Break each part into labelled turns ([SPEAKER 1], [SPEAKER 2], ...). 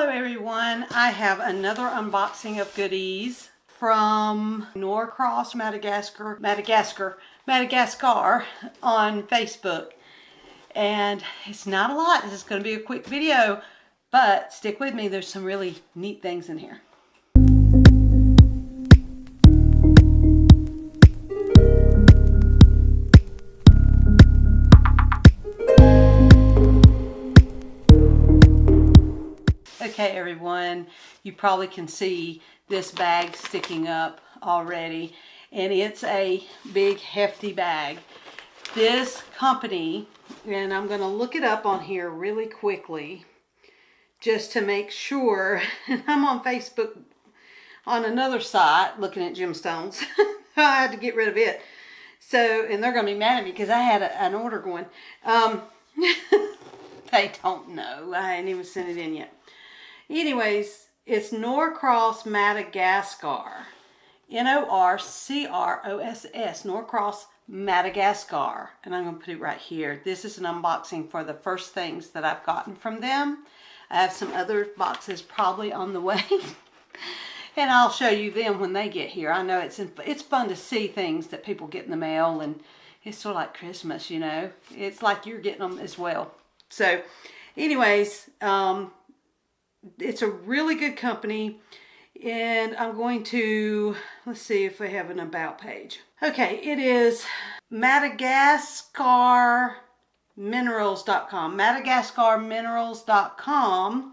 [SPEAKER 1] Hello everyone, I have another unboxing of goodies from Norcross Madagascar on Facebook. And it's not a lot, this is going to be a quick video, but stick with me, there's some really neat things in here. Okay everyone, you probably can see this bag sticking up already, and it's a big hefty bag. This company, and I'm going to look it up on here really quickly just to make sure, and I'm on Facebook on another site looking at gemstones. I had to get rid of it. So, and they're going to be mad at me because I had an order going. They don't know. I ain't even sent it in yet. Anyways, it's Norcross Madagascar. Norcross, Norcross Madagascar. And I'm going to put it right here. This is an unboxing for the first things that I've gotten from them. I have some other boxes probably on the way. And I'll show you them when they get here. I know it's fun to see things that people get in the mail. And it's sort of like Christmas, you know. It's like you're getting them as well. So, anyways, it's a really good company, and I'm going to, let's see if they have an about page. Okay, it is MadagascarMinerals.com, MadagascarMinerals.com,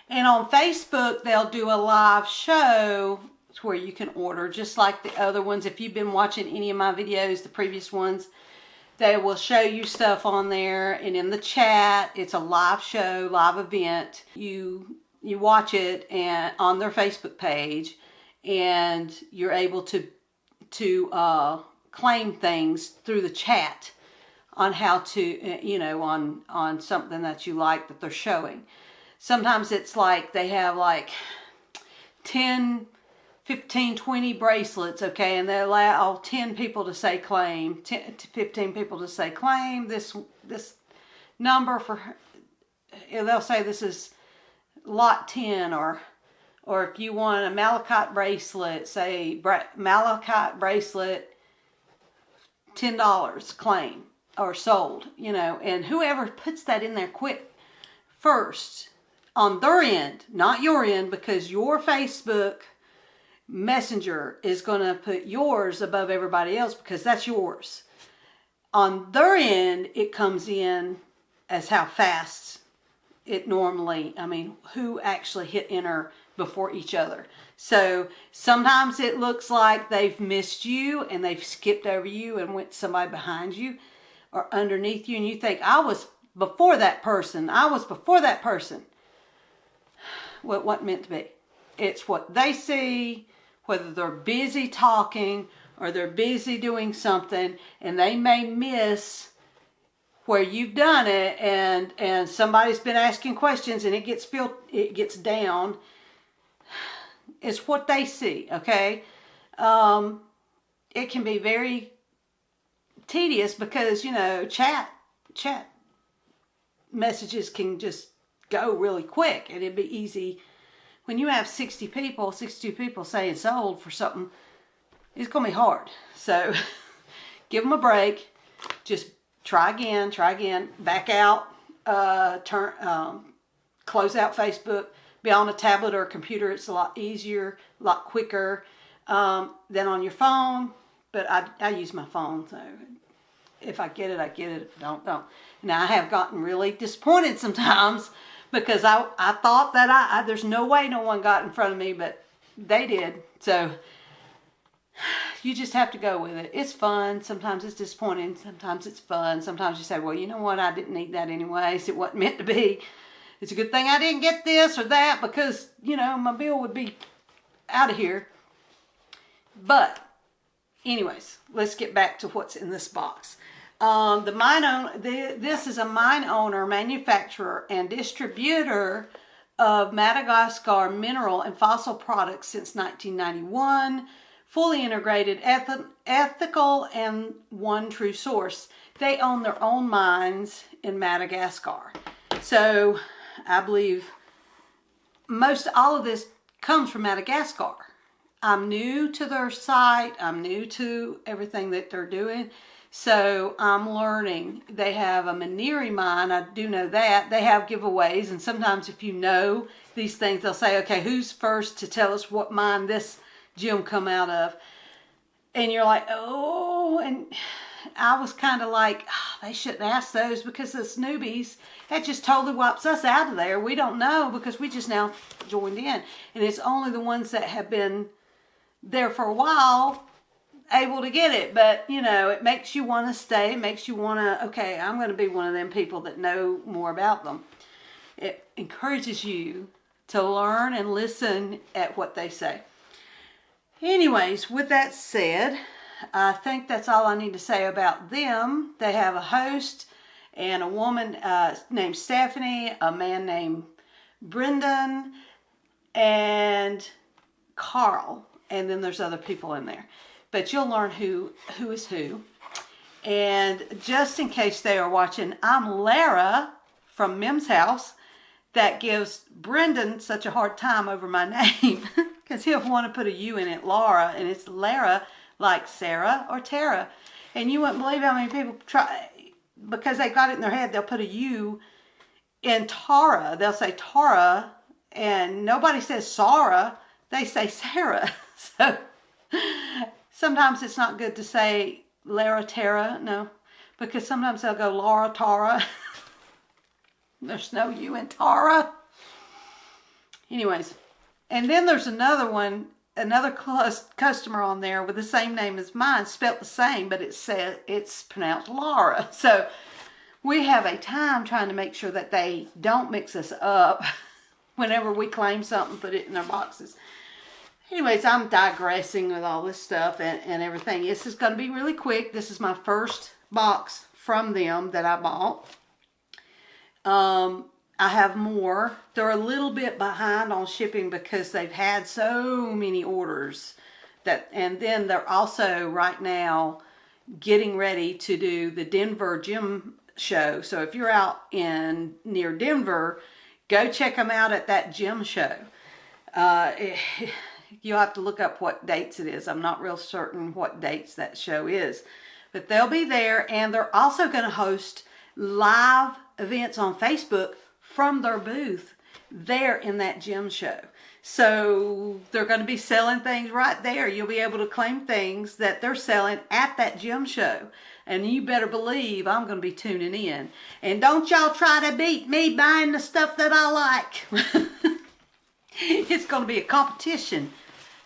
[SPEAKER 1] and on Facebook they'll do a live show where you can order just like the other ones. If you've been watching any of my videos, the previous ones, they will show you stuff on there, and in the chat, it's a live show, live event. You watch it and on their Facebook page, and you're able to claim things through the chat on how to, you know, on something that you like that they're showing. Sometimes it's like they have like 10, 15, 20 bracelets, okay, and they allow 10 people to say claim, 10 to 15 people to say claim this number for, they'll say this is lot 10, or if you want a malachite bracelet, say malachite bracelet, $10 claim or sold, you know, and whoever puts that in there quick first on their end, not your end, because your Facebook Messenger is going to put yours above everybody else because that's yours. On their end, it comes in as how fast it normally, I mean, who actually hit enter before each other. So sometimes it looks like they've missed you and they've skipped over you and went to somebody behind you or underneath you, and you think, I was before that person. I was before that person. Well, it wasn't meant to be. It's what they see, whether they're busy talking or they're busy doing something, and they may miss where you've done it, and somebody's been asking questions and it gets down. It's what they see, okay? It can be very tedious because, you know, chat messages can just go really quick, and it'd be easy. When you have 62 people saying sold for something, it's going to be hard. So give them a break. Just try again, back out, close out Facebook, be on a tablet or a computer. It's a lot easier, a lot quicker than on your phone. But I use my phone, so if I get it, I get it. If I don't. Now, I have gotten really disappointed sometimes, because I thought that there's no way no one got in front of me, but they did. So you just have to go with it. It's fun. Sometimes it's disappointing. Sometimes it's fun. Sometimes you say, well, you know what? I didn't need that anyways. It wasn't meant to be. It's a good thing I didn't get this or that because, you know, my bill would be out of here. But anyways, let's get back to what's in this box. This is a mine owner, manufacturer, and distributor of Madagascar mineral and fossil products since 1991. Fully integrated, ethical, and one true source. They own their own mines in Madagascar. So I believe most all of this comes from Madagascar. I'm new to their site. I'm new to everything that they're doing. So I'm learning. They have a Maniri mine. I do know that. They have giveaways. And sometimes if you know these things, they'll say, okay, who's first to tell us what mine this gem come out of? And you're like, oh, and I was kind of like, oh, they shouldn't ask those because it's newbies. That just totally wipes us out of there. We don't know because we just now joined in. And it's only the ones that have been there for a while able to get it. But, you know, it makes you want to stay. It makes you want to, okay, I'm going to be one of them people that know more about them. It encourages you to learn and listen at what they say. Anyways, with that said, I think that's all I need to say about them. They have a host and a woman named Stephanie, a man named Brendan, and Carl. And then there's other people in there. But you'll learn who is who. And just in case they are watching, I'm Lara from Mim's house that gives Brendan such a hard time over my name because he'll want to put a U in it, Laura, and it's Lara, like Sarah or Tara. And you wouldn't believe how many people try, because they got it in their head, they'll put a U in Tara. They'll say Tara, and nobody says Sarah, they say Sarah. So sometimes it's not good to say Lara Tara, no, because sometimes they'll go Laura Tara. There's no U in Tara. Anyways, and then there's another one, another customer on there with the same name as mine, spelled the same, but it's pronounced Laura. So we have a time trying to make sure that they don't mix us up whenever we claim something, put it in their boxes. Anyways, I'm digressing with all this stuff and everything. This is going to be really quick. This is my first box from them that I bought. I have more. They're a little bit behind on shipping because they've had so many orders and then they're also right now getting ready to do the Denver Gem Show. So if you're out near Denver, go check them out at that gem show. You'll have to look up what dates it is. I'm not real certain what dates that show is, but they'll be there, and they're also going to host live events on Facebook from their booth there in that gem show. So they're going to be selling things right there. You'll be able to claim things that they're selling at that gem show. And you better believe I'm going to be tuning in. And don't y'all try to beat me buying the stuff that I like. It's going to be a competition.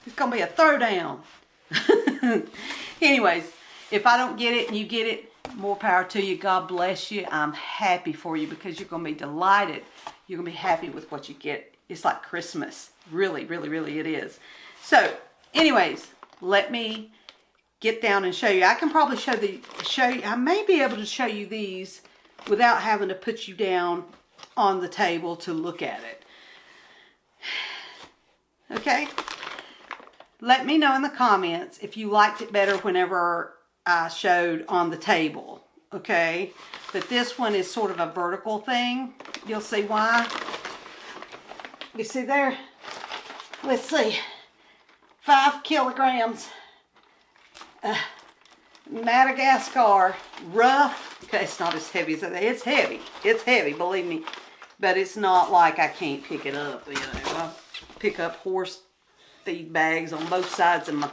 [SPEAKER 1] It's going to be a throwdown. Anyways, if I don't get it and you get it, more power to you. God bless you. I'm happy for you because you're going to be delighted. You're going to be happy with what you get. It's like Christmas. Really, really, really it is. So, anyways, let me get down and show you. I can probably show you. I may be able to show you these without having to put you down on the table to look at it. Okay? Let me know in the comments if you liked it better whenever I showed on the table. Okay? But this one is sort of a vertical thing. You'll see why. You see there? Let's see. 5 kilograms. Madagascar. Rough. Okay, it's not as heavy as that. It's heavy. It's heavy, believe me. But it's not like I can't pick it up. You know, I pick up horse feed bags on both sides of my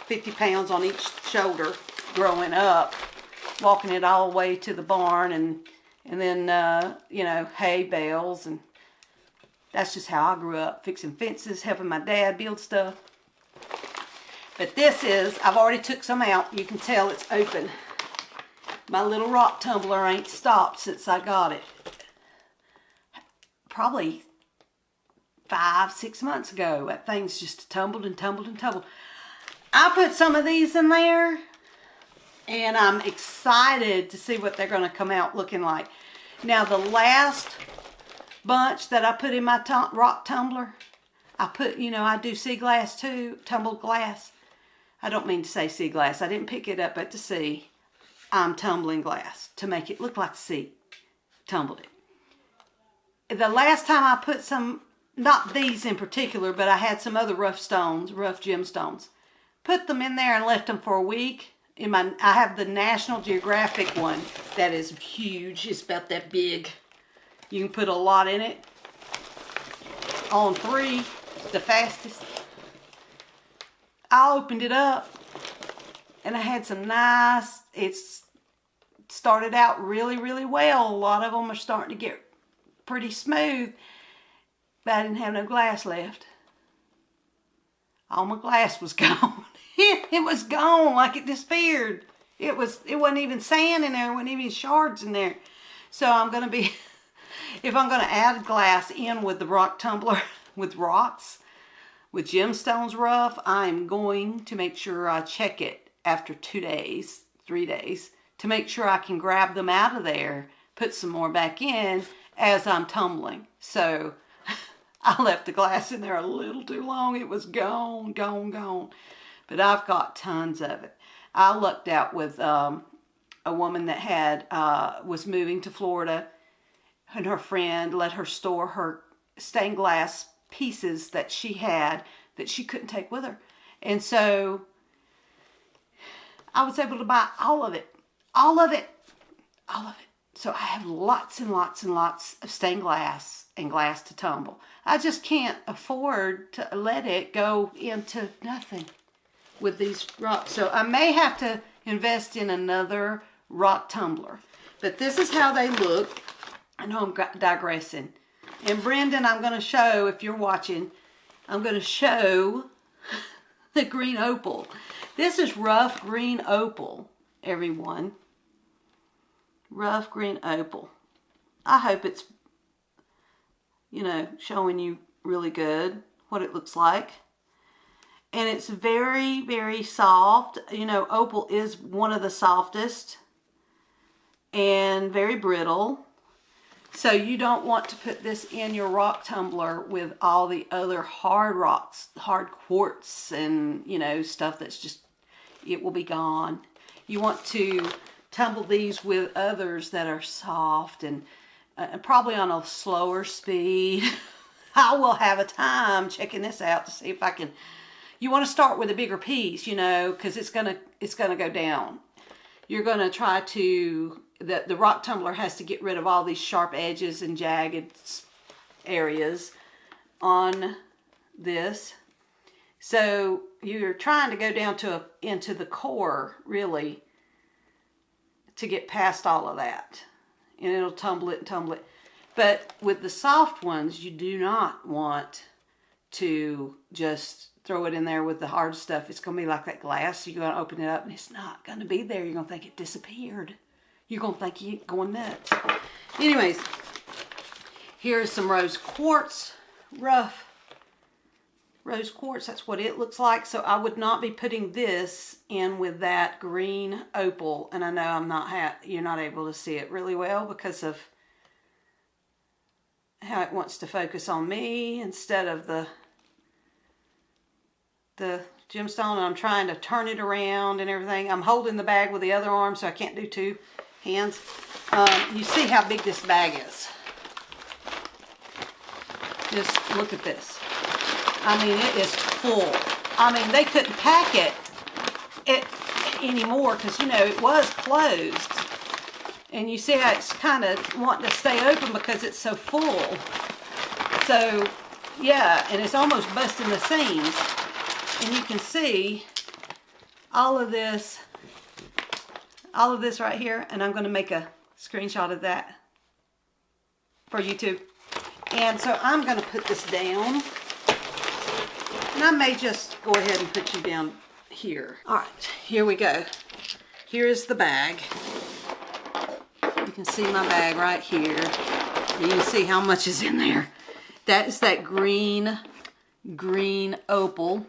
[SPEAKER 1] 50 pounds on each shoulder growing up. Walking it all the way to the barn and then, you know, hay bales. And that's just how I grew up. Fixing fences, helping my dad build stuff. But this is, I've already took some out. You can tell it's open. My little rock tumbler ain't stopped since I got it. Probably 5-6 months ago. That thing's just tumbled and tumbled and tumbled. I put some of these in there. And I'm excited to see what they're going to come out looking like. Now the last bunch that I put in my rock tumbler, I put, you know, I do sea glass too, tumbled glass. I don't mean to say sea glass. I didn't pick it up at the sea. I'm tumbling glass to make it look like the sea. Tumbled it. The last time I put some not these in particular, but I had some other rough stones, rough gemstones. Put them in there and left them for a week. I have the National Geographic one that is huge. It's about that big. You can put a lot in it. On 3, the fastest. I opened it up and I had some nice, it's started out really, really well. A lot of them are starting to get pretty smooth, but I didn't have no glass left. All my glass was gone. It was gone, like it disappeared. It wasn't even sand in there, it wasn't even shards in there. So I'm gonna be, if I'm gonna add glass in with the rock tumbler, with rocks, with gemstones rough, I'm going to make sure I check it after 2 days, 3 days, to make sure I can grab them out of there, put some more back in as I'm tumbling. So I left the glass in there a little too long. It was gone, gone, gone. But I've got tons of it. I lucked out with a woman that was moving to Florida, and her friend let her store her stained glass pieces that she had that she couldn't take with her. And so I was able to buy all of it. All of it. All of it. So I have lots and lots and lots of stained glass and glass to tumble. I just can't afford to let it go into nothing with these rocks. So I may have to invest in another rock tumbler. But this is how they look. I know I'm digressing. And Brendan, I'm going to show, if you're watching, I'm going to show the green opal. This is rough green opal, everyone. Rough green opal. I hope it's, you know, showing you really good what it looks like. And it's very, very soft. You know, opal is one of the softest and very brittle. So you don't want to put this in your rock tumbler with all the other hard rocks, hard quartz and, you know, stuff that's just, it will be gone. You want to tumble these with others that are soft and probably on a slower speed. I will have a time checking this out to see if I can. You want to start with a bigger piece, you know, because it's gonna go down. You're gonna try to, the rock tumbler has to get rid of all these sharp edges and jagged areas on this. So you're trying to go down into the core, really, to get past all of that. And it'll tumble it and tumble it. But with the soft ones, you do not want to just throw it in there with the hard stuff. It's going to be like that glass. You're going to open it up and it's not going to be there. You're going to think it disappeared. You're going to think you're going nuts. Anyways, here's some rose quartz, rough rose quartz. That's what it looks like. So I would not be putting this in with that green opal. And I know you're not able to see it really well because of how it wants to focus on me instead of the gemstone. And I'm trying to turn it around and everything. I'm holding the bag with the other arm, so I can't do two hands. You see how big this bag is. Just look at this. I mean, it is full. I mean, they couldn't pack it anymore because, you know, it was closed. And you see how it's kind of wanting to stay open because it's so full. So, yeah, and it's almost busting the seams. And you can see all of this right here. And I'm going to make a screenshot of that for YouTube. And so I'm going to put this down. And I may just go ahead and put you down here. All right, here we go. Here's the bag. You can see my bag right here. You can see how much is in there. That is that green opal.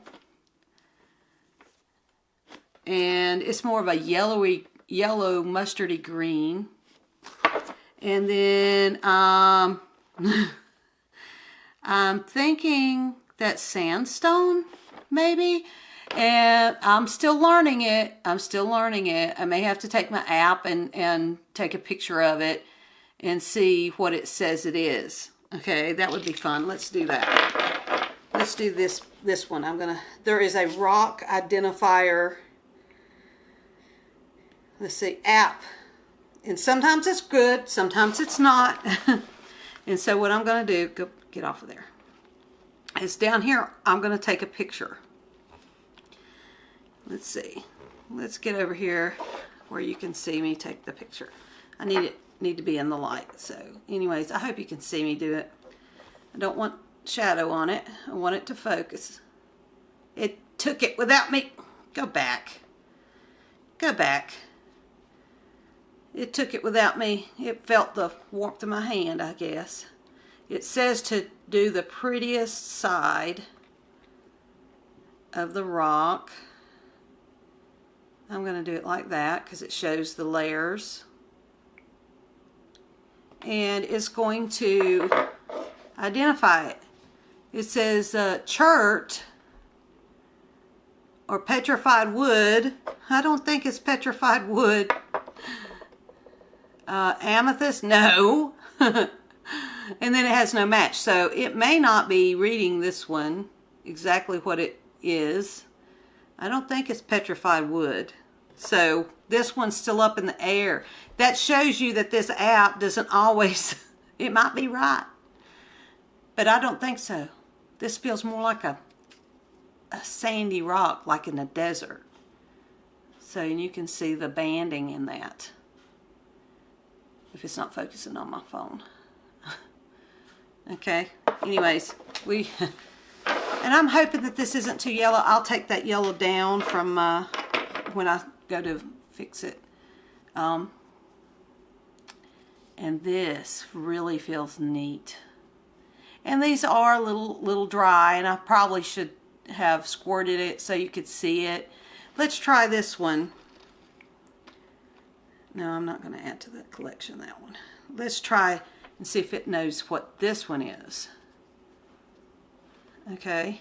[SPEAKER 1] And it's more of a yellow mustardy green. And then I'm thinking that sandstone, maybe. And I'm still learning it. I may have to take my app and take a picture of it and see what it says it is. Okay, that would be fun. Let's do that. Let's do this one. There is a rock identifier, let's see, app. And sometimes it's good, sometimes it's not. And so what I'm going to do, go get off of there, is down here, I'm going to take a picture. Let's see. Let's get over here where you can see me take the picture. I need to be in the light. So anyways, I hope you can see me do it. I don't want shadow on it. I want it to focus. It took it without me. Go back. Go back. It took it without me. It felt the warmth of my hand, I guess. It says to do the prettiest side of the rock. I'm going to do it like that because it shows the layers. And it's going to identify it. It says chert or petrified wood. I don't think it's petrified wood. Amethyst, no. And then it has no match. So it may not be reading this one exactly what it is. I don't think it's petrified wood. So this one's still up in the air. That shows you that this app doesn't always, it might be right. But I don't think so. This feels more like a sandy rock, like in a desert. So and you can see the banding in that. If it's not focusing on my phone. Okay, anyways, and I'm hoping that this isn't too yellow. I'll take that yellow down from when I go to fix it. And this really feels neat. And these are a little dry, and I probably should have squirted it so you could see it. Let's try this one. No, I'm not going to add to the collection, that one. Let's try and see if it knows what this one is. Okay.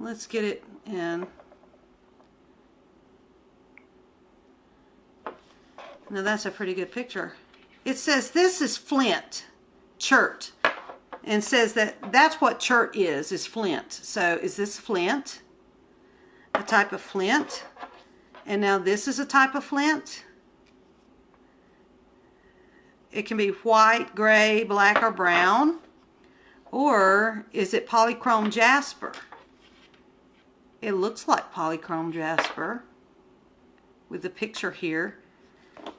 [SPEAKER 1] Let's get it in. Now that's a pretty good picture. It says this is flint, chert. And says that that's what chert is flint. So is this flint? A type of flint? And now this is a type of flint? It can be white, gray, black, or brown. Or is it polychrome jasper? It looks like polychrome jasper with the picture here.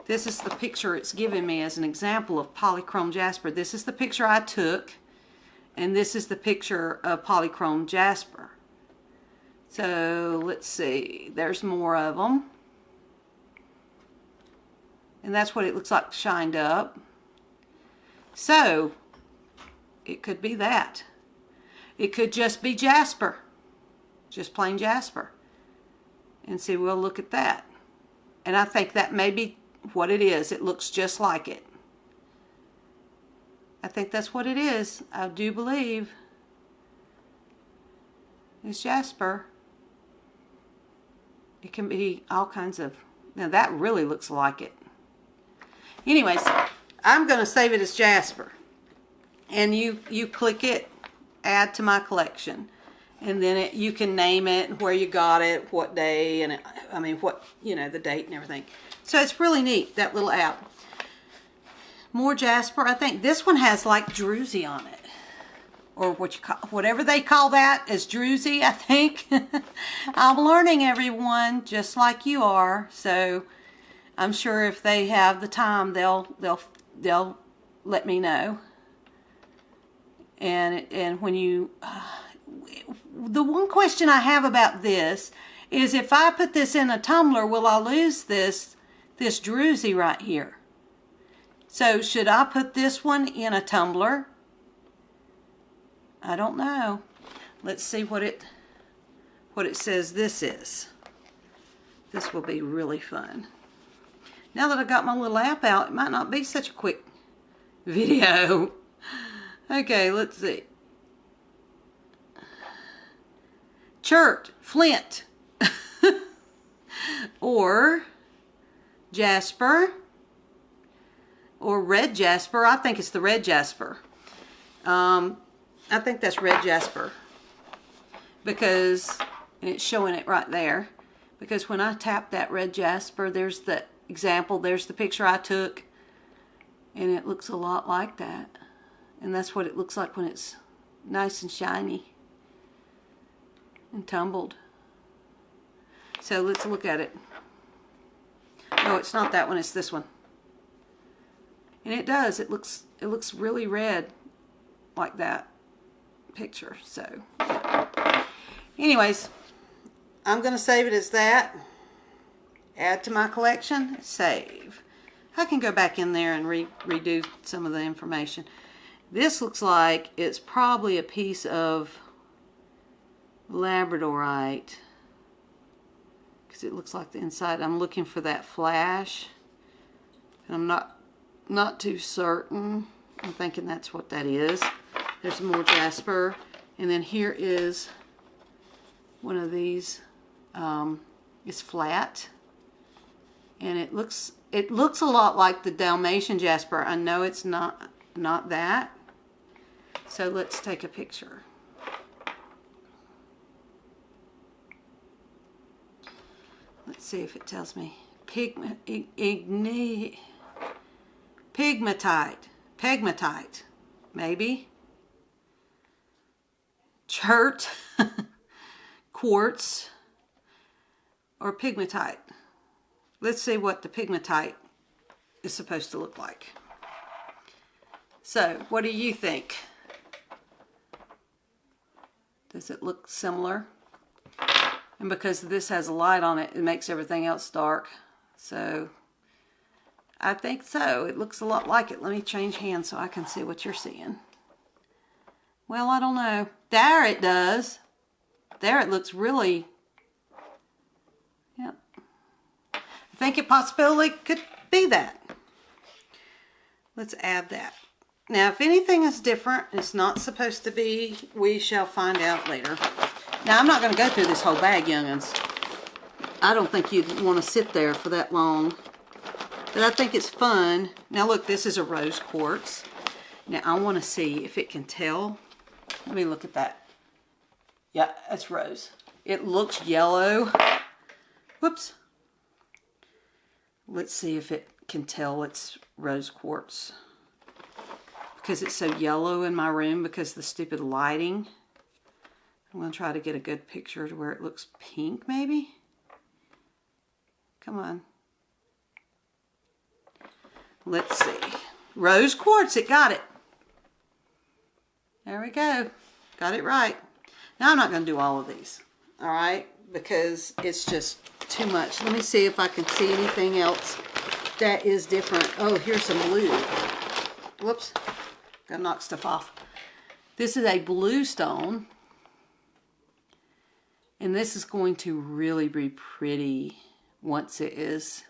[SPEAKER 1] This is the picture it's giving me as an example of polychrome jasper. This is the picture I took, and this is the picture of polychrome jasper. So let's see, there's more of them. And that's what it looks like shined up. So it could be that. It could just be jasper. Just plain jasper. And see, we'll look at that. And I think that may be what it is. It looks just like it. I think that's what it is. I do believe it's jasper. It can be all kinds of... Now that really looks like it. Anyways, I'm going to save it as jasper. And you click it, add to my collection. And then you can name it, where you got it, what day, and the date and everything. So it's really neat, that little app. More jasper. I think this one has like druzy on it. Or whatever they call that as druzy, I think. I'm learning, everyone, just like you are. So I'm sure if they have the time, they'll let me know. And when you, the one question I have about this is, if I put this in a tumbler, will I lose this druzy right here? So should I put this one in a tumbler? I don't know. Let's see what it says this is. This will be really fun. Now that I got my little app out, it might not be such a quick video. Okay, let's see. Chert, flint, or jasper, or red jasper. I think it's the red jasper. I think that's red jasper, because, and it's showing it right there, because when I tap that red jasper, there's the example, there's the picture I took, and it looks a lot like that. And that's what it looks like when it's nice and shiny and tumbled. So let's look at it. No, it's not that one, it's this one. And it does, it looks really red like that picture. So yeah. Anyways, I'm going to save it as that. Add to my collection, save. I can go back in there and redo some of the information. This looks like it's probably a piece of labradorite, because it looks like the inside. I'm looking for that flash, and I'm not too certain. I'm thinking that's what that is. There's more jasper, and then here is one of these. It's flat, and it looks a lot like the Dalmatian jasper. I know it's not that. So let's take a picture. Let's see if it tells me. Pegmatite, maybe. Chert, quartz, or pegmatite. Let's see what the pegmatite is supposed to look like. So, what do you think? Does it look similar? And because this has a light on it, it makes everything else dark. So, I think so. It looks a lot like it. Let me change hands so I can see what you're seeing. Well, I don't know. There it does. There it looks really... Yep. I think it possibly could be that. Let's add that. Now, if anything is different, it's not supposed to be, we shall find out later. Now, I'm not going to go through this whole bag, young'uns. I don't think you'd want to sit there for that long. But I think it's fun. Now, look, this is a rose quartz. Now, I want to see if it can tell. Let me look at that. Yeah, that's rose. It looks yellow. Whoops. Let's see if it can tell it's rose quartz. Because it's so yellow in my room because of the stupid lighting. I'm going to try to get a good picture to where it looks pink, maybe. Come on. Let's see. Rose quartz, it got it. There we go. Got it right. Now I'm not going to do all of these. Alright? Because it's just too much. Let me see if I can see anything else that is different. Oh, here's some blue. Whoops. Gotta knock stuff off. This is a blue stone. And this is going to really be pretty once it is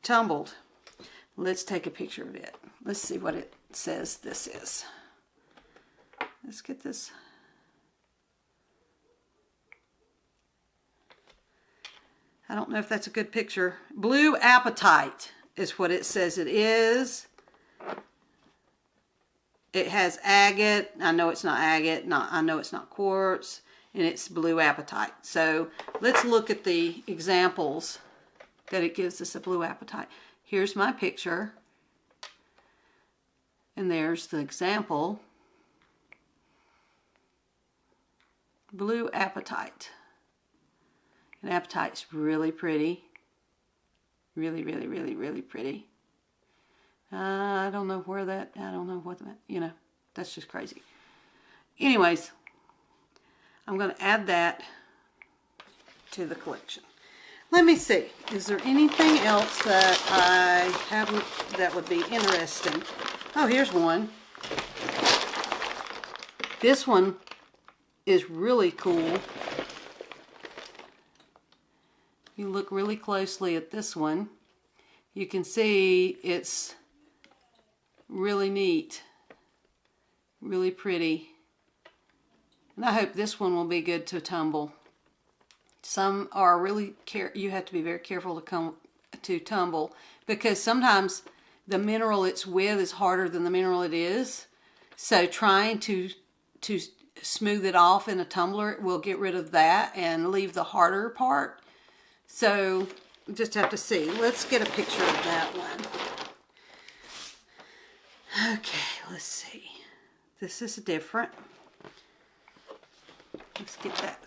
[SPEAKER 1] tumbled. Let's take a picture of it. Let's see what it says this is. Let's get this. I don't know if that's a good picture. Blue apatite is what it says it is. It has agate. I know it's not agate. I know it's not quartz. And it's blue apatite. So let's look at the examples that it gives us of blue apatite. Here's my picture. And there's the example. Blue apatite. And apatite's really pretty. Really, really, really, really pretty. I don't know where that, I don't know what, you know, that's just crazy. Anyways, I'm going to add that to the collection. Let me see, is there anything else that I haven't, that would be interesting? Oh, here's one. This one is really cool. You look really closely at this one. You can see it's really neat, really pretty. And I hope this one will be good to tumble. Some are really, you have to be very careful to tumble, because sometimes the mineral it's with is harder than the mineral it is. So trying to smooth it off in a tumbler will get rid of that and leave the harder part. So we just have to see. Let's get a picture of that one. Okay, let's see. This is different. Let's get that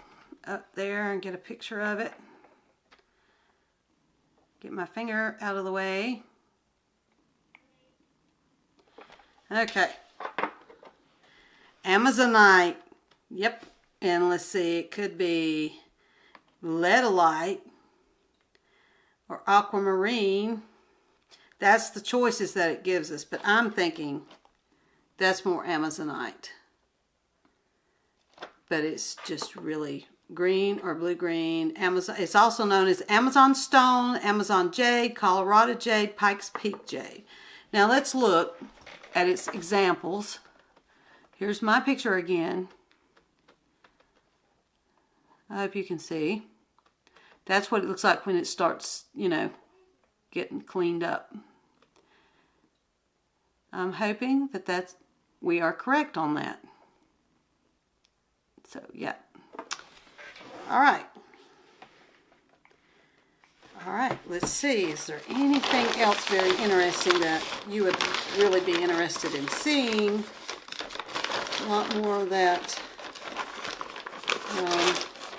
[SPEAKER 1] up there and get a picture of it. Get my finger out of the way. Okay. Amazonite. Yep. And let's see, it could be leadolite or aquamarine. That's the choices that it gives us, but I'm thinking that's more Amazonite. But it's just really green or blue-green. Amazon. It's also known as Amazon Stone, Amazon Jade, Colorado Jade, Pikes Peak Jade. Now let's look at its examples. Here's my picture again. I hope you can see. That's what it looks like when it starts, you know, getting cleaned up. I'm hoping that we are correct on that. So, yeah. All right. All right, let's see. Is there anything else very interesting that you would really be interested in seeing? A lot more of that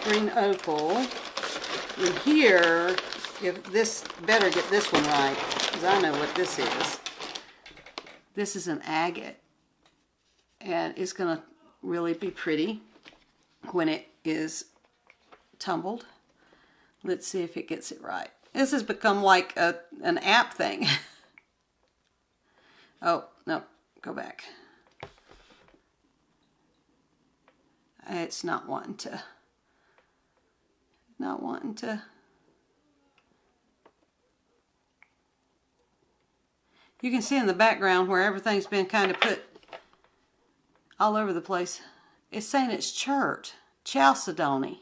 [SPEAKER 1] green opal. And here, better get this one right, because I know what this is. This is an agate, and it's going to really be pretty when it is tumbled. Let's see if it gets it right. This has become like an app thing. Oh, no, go back. It's not wanting to. You can see in the background where everything's been kind of put all over the place. It's saying it's chalcedony.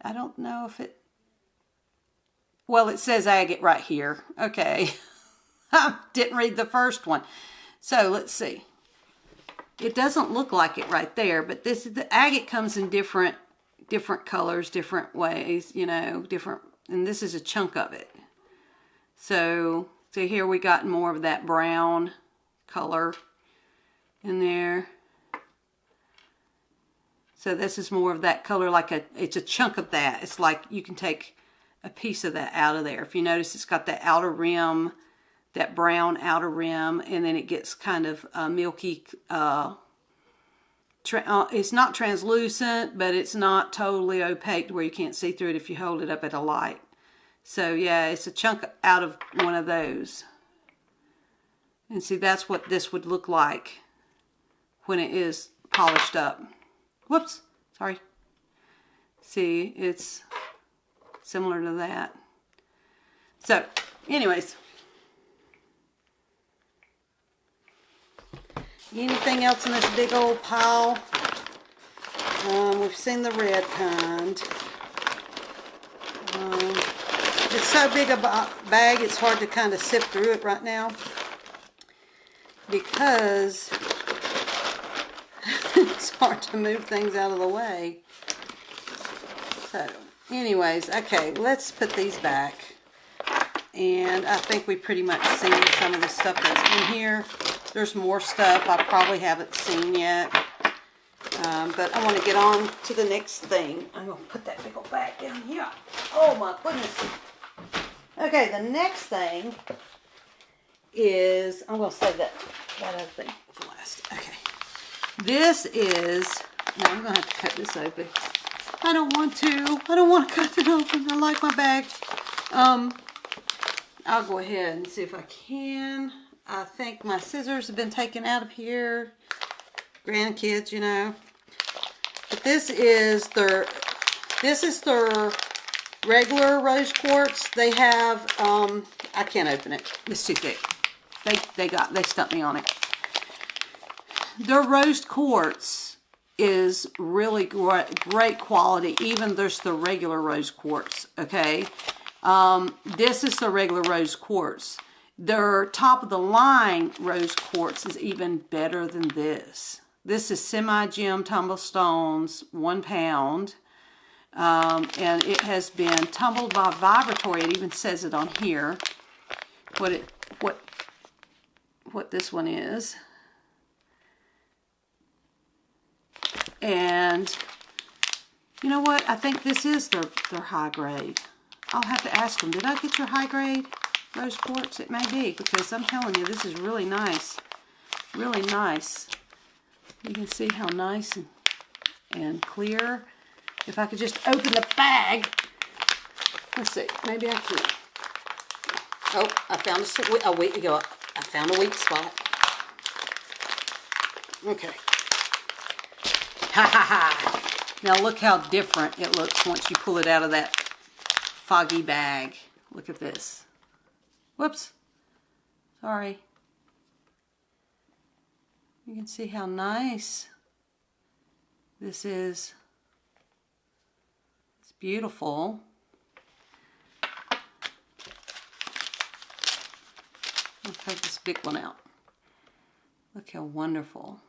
[SPEAKER 1] I don't know if it... Well, it says agate right here. Okay. I didn't read the first one. So, let's see. It doesn't look like it right there, but the agate comes in different colors, different ways, you know, different, and this is a chunk of it. So here we got more of that brown color in there. So this is more of that color, like it's a chunk of that. It's like you can take a piece of that out of there. If you notice, it's got that outer rim, that brown outer rim, and then it gets kind of milky. It's not translucent, but it's not totally opaque to where you can't see through it if you hold it up at a light. So yeah, it's a chunk out of one of those. And see, that's what this would look like when it is polished up. Whoops, sorry. See, it's similar to that. So, anyways. Anything else in this big old pile? We've seen the red kind. It's so big a bag, it's hard to kind of sift through it right now, because it's hard to move things out of the way. So, anyways, okay, let's put these back. And I think we pretty much seen some of the stuff that's in here. There's more stuff I probably haven't seen yet. But I want to get on to the next thing. I'm going to put that big old bag down here. Oh my goodness. Okay, the next thing is, I'm going to save that other thing for last. Okay. This is, now I'm going to have to cut this open. I don't want to cut it open. I like my bags. I'll go ahead and see if I can. I think my scissors have been taken out of here. Grandkids, you know. But this is their regular rose quartz. They have, I can't open it. It's too thick. They stumped me on it. Their rose quartz is really great quality. Even there's the regular rose quartz, okay? This is the regular rose quartz. Their top of the line rose quartz is even better than this. This is semi-gem tumble stones, 1 pound. And it has been tumbled by vibratory. It even says it on here. What this one is. And you know what? I think this is their high grade. I'll have to ask them, did I get your high grade rose quartz? It may be, because I'm telling you, this is really nice. Really nice. You can see how nice and clear. If I could just open the bag. Let's see. Maybe I can. Oh, I found a week ago. I found a weak spot. Okay. Ha ha ha. Now look how different it looks once you pull it out of that foggy bag. Look at this. Whoops. Sorry. You can see how nice this is. It's beautiful. I'll take this big one out. Look how wonderful.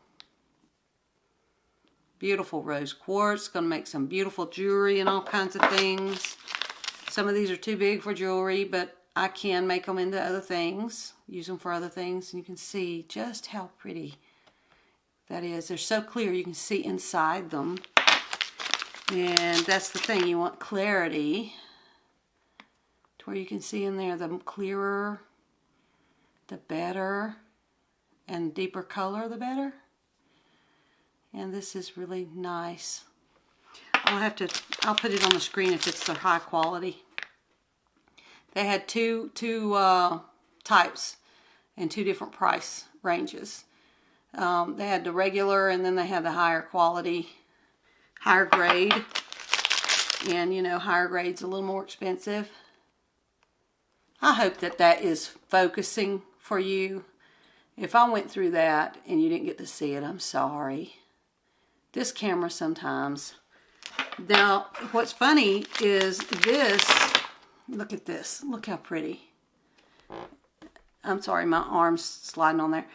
[SPEAKER 1] Beautiful rose quartz. Going to make some beautiful jewelry and all kinds of things. Some of these are too big for jewelry, but I can make them into other things. Use them for other things. And you can see just how pretty that is. They're so clear you can see inside them. And that's the thing. You want clarity to where you can see in there. The clearer, the better. And deeper color, the better. And this is really nice. I'll put it on the screen if it's the high quality. They had two types and 2 different price ranges. They had the regular, and then they had the higher quality, higher grade. And you know, higher grade's a little more expensive. I hope that is focusing for you. If I went through that and you didn't get to see it, I'm sorry. This camera sometimes. Now, what's funny is this. Look at this. Look how pretty. I'm sorry, my arm's sliding on there.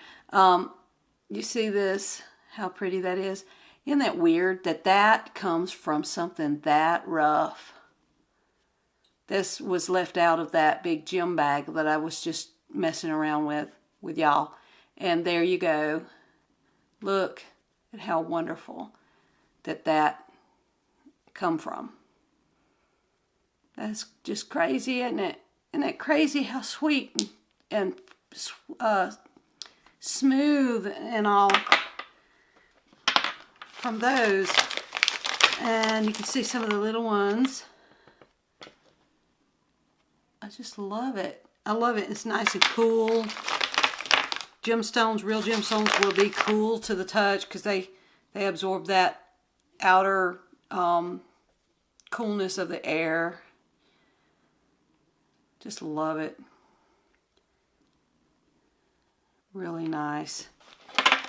[SPEAKER 1] You see this? How pretty that is? Isn't that weird that comes from something that rough? This was left out of that big gem bag that I was just messing around with y'all. And there you go. Look at how wonderful that come from. That's just crazy, isn't it? Isn't that crazy how sweet and smooth and all from those. And you can see some of the little ones. I just love it. I love it. It's nice and cool. Gemstones, real gemstones will be cool to the touch because they absorb that outer coolness of the air. Just love it. Really nice.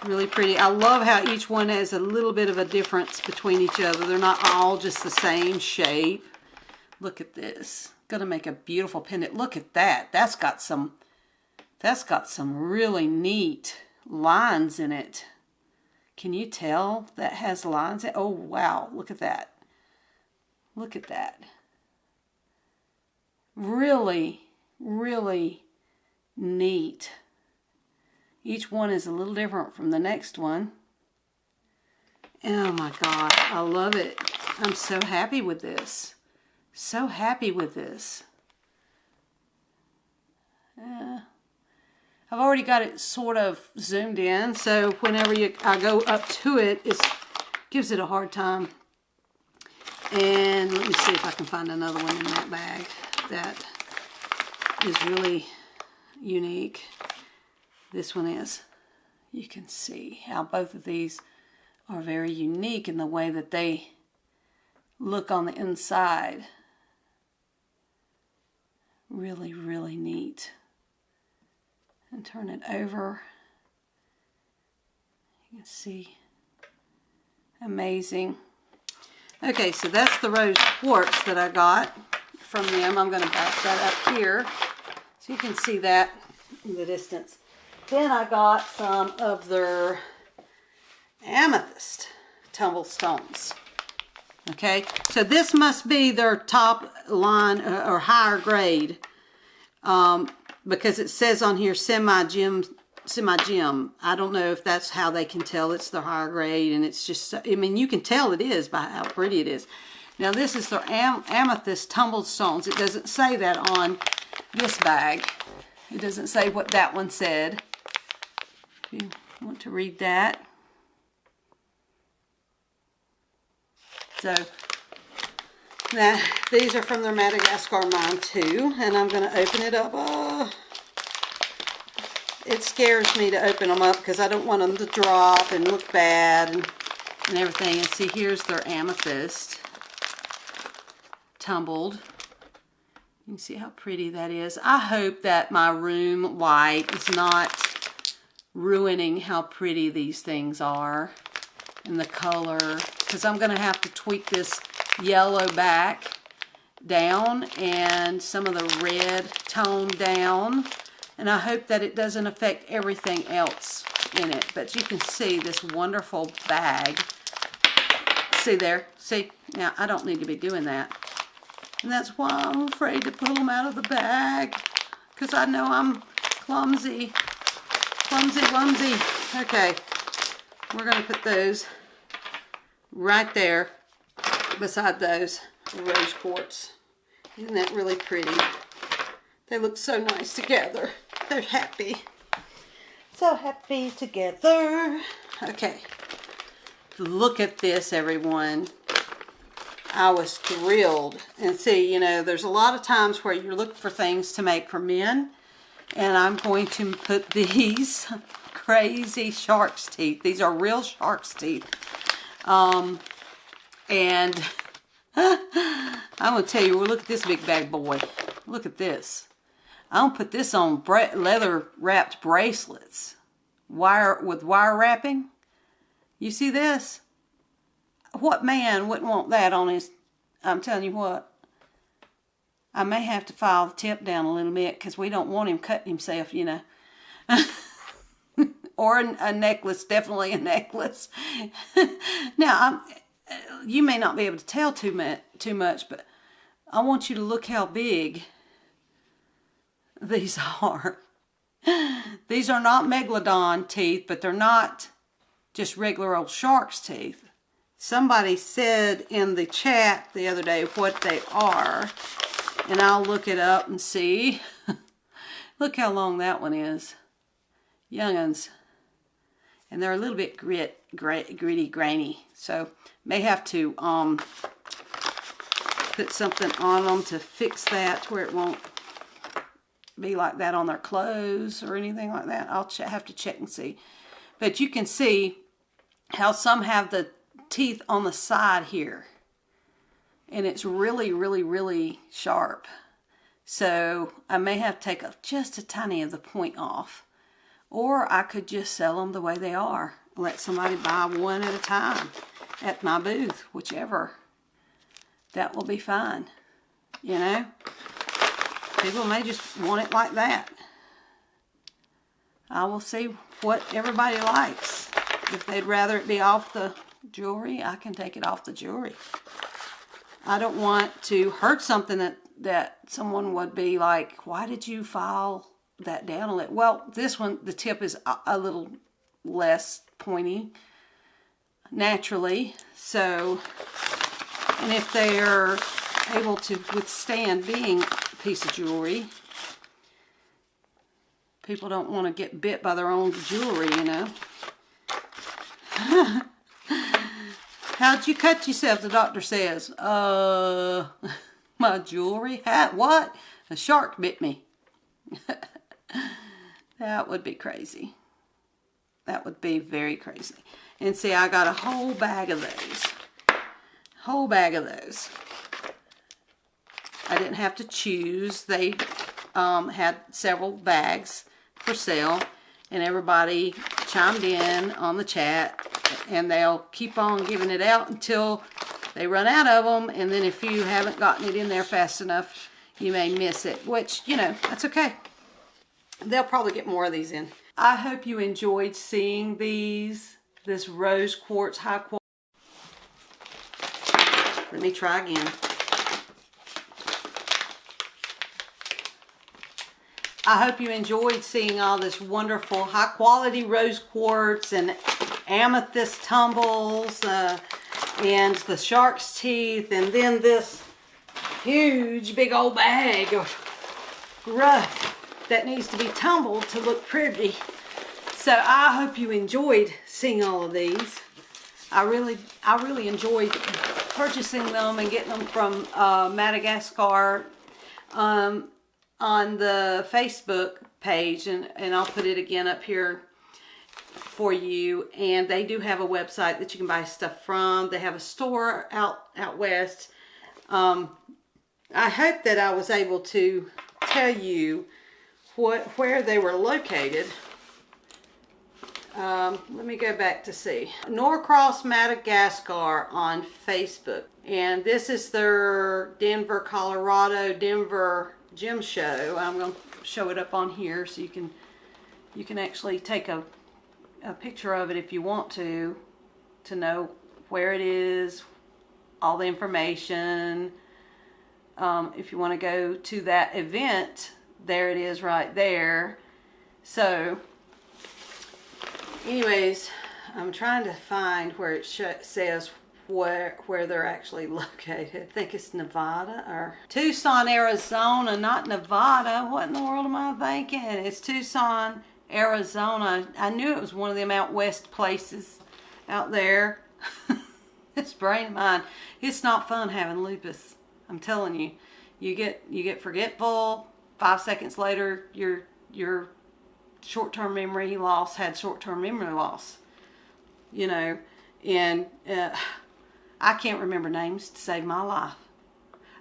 [SPEAKER 1] Really pretty. I love how each one has a little bit of a difference between each other. They're not all just the same shape. Look at this. Gonna make a beautiful pendant. Look at that. That's got some really neat lines in it. Can you tell that has lines? Oh, wow. Look at that. Look at that. Really, really neat. Each one is a little different from the next one. Oh my God, I love it. I'm so happy with this. So happy with this. I've already got it sort of zoomed in, so whenever I go up to it, it gives it a hard time. And let me see if I can find another one in that bag that is really unique. This one is. You can see how both of these are very unique in the way that they look on the inside. Really, really neat. And turn it over. You can see. Amazing. Okay, so that's the rose quartz that I got from them. I'm going to back that up here so you can see that in the distance. Then I got some of their amethyst tumble stones. Okay, so this must be their top line or higher grade, because it says on here semi-gem. I don't know if that's how they can tell it's the higher grade, and it's just, I mean, you can tell it is by how pretty it is. Now this is their amethyst tumbled stones. It doesn't say that on this bag. It doesn't say what that one said. If you want to read that. So now these are from their Madagascar mine too, and I'm going to open it up. It scares me to open them up because I don't want them to drop and look bad and everything. And see, here's their amethyst tumbled. You can see how pretty that is. I hope that my room white is not ruining how pretty these things are and the color, because I'm going to have to tweak this yellow back down and some of the red tone down. And I hope that it doesn't affect everything else in it. But you can see this wonderful bag. See there? See? Now, I don't need to be doing that. And that's why I'm afraid to pull them out of the bag. Because I know I'm clumsy. Clumsy. Okay. We're going to put those right there beside those rose quartz. Isn't that really pretty? They look so nice together. They're happy. So happy together. Okay. Look at this, everyone. I was thrilled. And see, you know, there's a lot of times where you look for things to make for men. And I'm going to put these crazy shark's teeth. These are real shark's teeth. And I'm going to tell you, look at this big bad boy. Look at this. I'm going to put this on leather wrapped bracelets. With wire wrapping. You see this? What man wouldn't want that on his... I'm telling you what. I may have to file the tip down a little bit because we don't want him cutting himself, you know. Or a necklace. Definitely a necklace. Now, you may not be able to tell too much, but I want you to look how big these are. These are not megalodon teeth, but they're not just regular old shark's teeth. Somebody said in the chat the other day what they are, and I'll look it up and see. Look how long that one is. Young'uns. And they're a little bit gritty, grainy. So may have to put something on them to fix that to where it won't be like that on their clothes or anything like that. I'll have to check and see. But you can see how some have the teeth on the side here. And it's really, really, really sharp. So I may have to take just a tiny of the point off. Or I could just sell them the way they are. Let somebody buy one at a time at my booth, whichever. That will be fine. You know? People may just want it like that. I will see what everybody likes. If they'd rather it be off the jewelry, I can take it off the jewelry. I don't want to hurt something that someone would be like, why did you file that down a little? Well, this one, the tip is a little less pointy naturally. So, and if they're able to withstand being a piece of jewelry, people don't want to get bit by their own jewelry, you know. How'd you cut yourself? The doctor says, my jewelry? What? A shark bit me. That would be crazy. That would be very crazy. And see, I got a whole bag of those. Whole bag of those. I didn't have to choose. They had several bags for sale. And everybody chimed in on the chat. And they'll keep on giving it out until they run out of them, and then if you haven't gotten it in there fast enough, you may miss it, which, you know, that's okay. They'll probably get more of these in. I hope you enjoyed seeing this rose quartz high quality. Let me try again. I hope you enjoyed seeing all this wonderful high quality rose quartz and amethyst tumbles and the shark's teeth, and then this huge big old bag of rough that needs to be tumbled to look pretty. So I hope you enjoyed seeing all of these. I really enjoyed purchasing them and getting them from Madagascar on the Facebook page, and I'll put it again up here for you. And they do have a website that you can buy stuff from. They have a store out west. I hope that I was able to tell you where they were located. Let me go back to see. Norcross Madagascar on Facebook. And this is their Denver, Denver gem show. I'm going to show it up on here so you can actually take a picture of it if you want to know where it is, all the information. If you want to go to that event, there it is right there. So anyways, I'm trying to find where it says where they're actually located. I think it's Nevada or Tucson, Arizona, not Nevada. What in the world am I thinking? It's Tucson, Arizona. I knew it was one of them out west places out there. This brain of mine, it's not fun having lupus. I'm telling you, you get forgetful. 5 seconds later, your short-term memory loss had short-term memory loss. You know, and I can't remember names to save my life.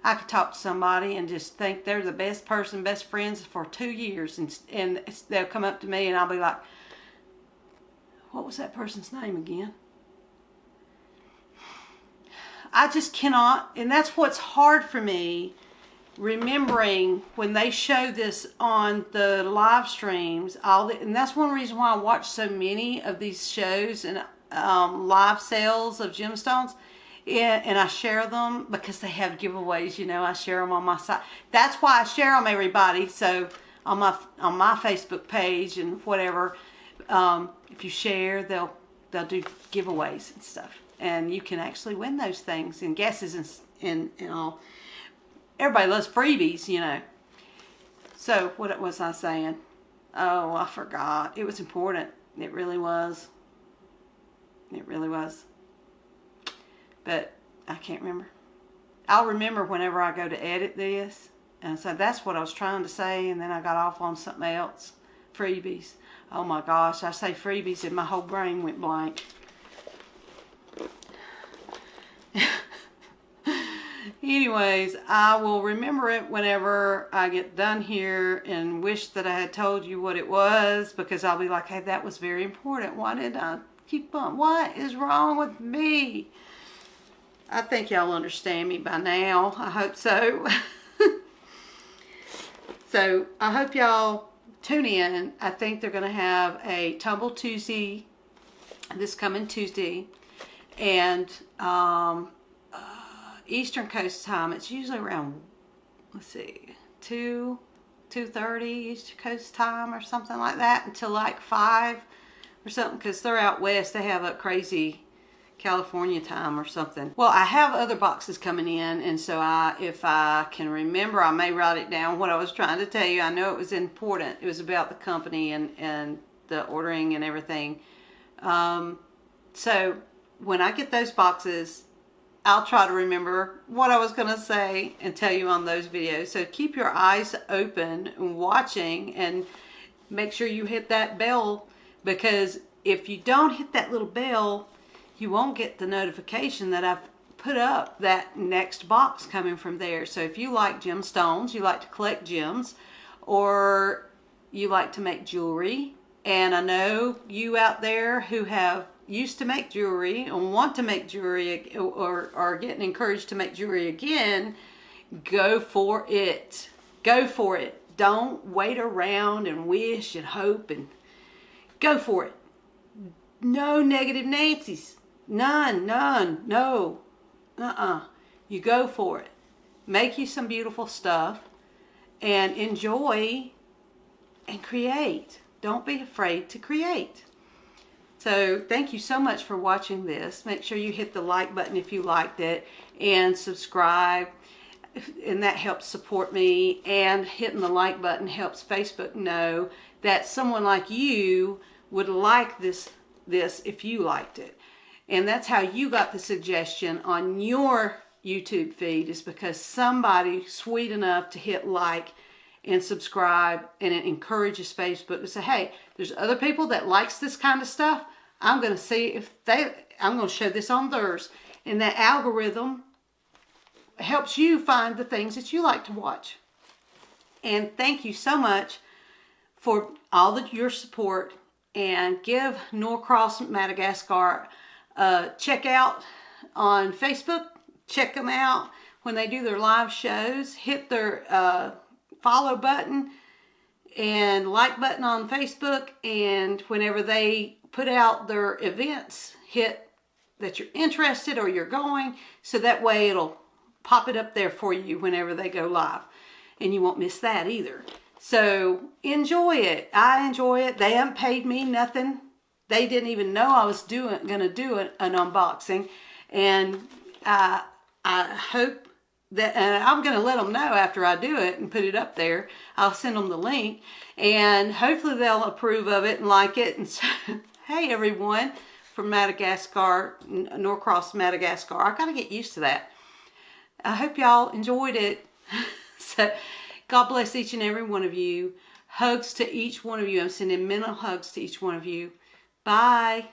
[SPEAKER 1] I could talk to somebody and just think they're the best person, best friends for 2 years, and they'll come up to me and I'll be like, what was that person's name again? I just cannot, and that's what's hard for me, remembering when they show this on the live streams, and that's one reason why I watch so many of these shows and live sales of gemstones, and I share them because they have giveaways. You know, I share them on my site. That's why I share them, everybody. So on my Facebook page and whatever, if you share, they'll do giveaways and stuff, and you can actually win those things and guesses and all. Everybody loves freebies, you know. So what was I saying? Oh, I forgot. It was important. It really was. It really was. But I can't remember. I'll remember whenever I go to edit this. And so that's what I was trying to say, and then I got off on something else. Freebies. Oh my gosh, I say freebies and my whole brain went blank. Anyways, I will remember it whenever I get done here and wish that I had told you what it was, because I'll be like, hey, that was very important. Why did I keep on? What is wrong with me? I think y'all understand me by now. I hope so. So I hope y'all tune in. I think they're going to have a Tumble Tuesday this coming Tuesday, and Eastern Coast time. It's usually around, let's see, 2:30 Eastern Coast time or something like that, until like 5 or something, because they're out west. They have a crazy California time or something. Well, I have other boxes coming in, and so if I can remember, I may write it down what I was trying to tell you. I know it was important. It was about the company and the ordering and everything. So when I get those boxes, I'll try to remember what I was going to say and tell you on those videos. So keep your eyes open and watching, and make sure you hit that bell, because if you don't hit that little bell, you won't get the notification that I've put up that next box coming from there. So if you like gemstones, you like to collect gems, or you like to make jewelry, and I know you out there who have used to make jewelry and want to make jewelry or are getting encouraged to make jewelry again, go for it. Go for it. Don't wait around and wish and hope, and go for it. No negative Nancy's. None. No. You go for it. Make you some beautiful stuff and enjoy and create. Don't be afraid to create. So thank you so much for watching this. Make sure you hit the like button if you liked it, and subscribe, and that helps support me, and hitting the like button helps Facebook know that someone like you would like this if you liked it. And that's how you got the suggestion on your YouTube feed, is because somebody sweet enough to hit like and subscribe, and it encourages Facebook to say, hey, there's other people that likes this kind of stuff. I'm going to see if I'm going to show this on theirs. And that algorithm helps you find the things that you like to watch. And thank you so much for all your support, and give Norcross Madagascar a check out on Facebook. Check them out when they do their live shows. Hit their follow button and like button on Facebook, and whenever they put out their events, hit that you're interested or you're going, so that way it'll pop it up there for you whenever they go live, and you won't miss that either. So enjoy it. I enjoy it. They haven't paid me nothing. They didn't even know I was gonna do an unboxing, and I hope that, and I'm gonna let them know after I do it and put it up there. I'll send them the link, and hopefully they'll approve of it and like it. And so, hey everyone from Madagascar, Norcross Madagascar. I gotta get used to that. I hope y'all enjoyed it. So God bless each and every one of you. Hugs to each one of you. I'm sending mental hugs to each one of you. Bye.